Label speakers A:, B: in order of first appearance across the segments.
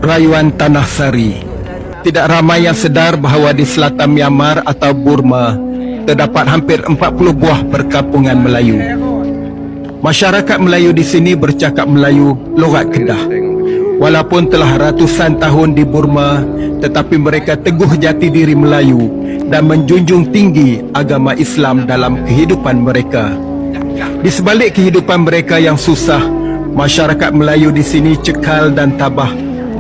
A: Rayuan Tanah Sari. Tidak ramai yang sedar bahawa di selatan Myanmar atau Burma terdapat hampir 40 buah perkampungan Melayu. Masyarakat Melayu di sini bercakap Melayu logat Kedah. Walaupun telah ratusan tahun di Burma, tetapi mereka teguh jati diri Melayu dan menjunjung tinggi agama Islam dalam kehidupan mereka. Di sebalik kehidupan mereka yang susah, masyarakat Melayu di sini cekal dan tabah.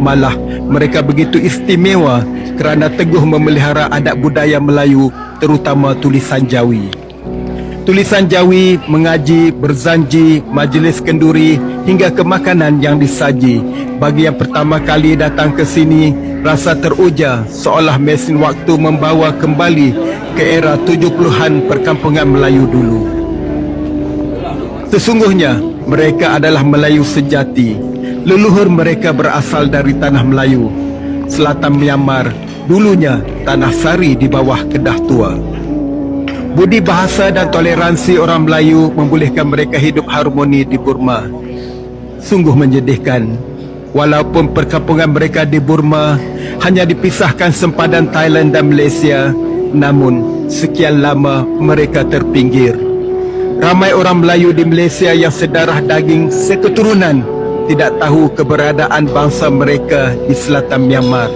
A: Malah mereka begitu istimewa kerana teguh memelihara adat budaya Melayu, terutama tulisan Jawi. Tulisan Jawi, mengaji, berzanji, majlis kenduri hingga ke makanan yang disaji. Bagi yang pertama kali datang ke sini, rasa teruja seolah mesin waktu membawa kembali ke era 70-an perkampungan Melayu dulu. Sesungguhnya mereka adalah Melayu sejati. Leluhur mereka berasal dari tanah Melayu, selatan Myanmar, dulunya Tanah Sari di bawah Kedah Tua. Budi bahasa dan toleransi orang Melayu membolehkan mereka hidup harmoni di Burma. Sungguh menyedihkan, walaupun perkampungan mereka di Burma hanya dipisahkan sempadan Thailand dan Malaysia, namun sekian lama mereka terpinggir. Ramai orang Melayu di Malaysia yang sedarah daging seketurunan tidak tahu keberadaan bangsa mereka di selatan Myanmar.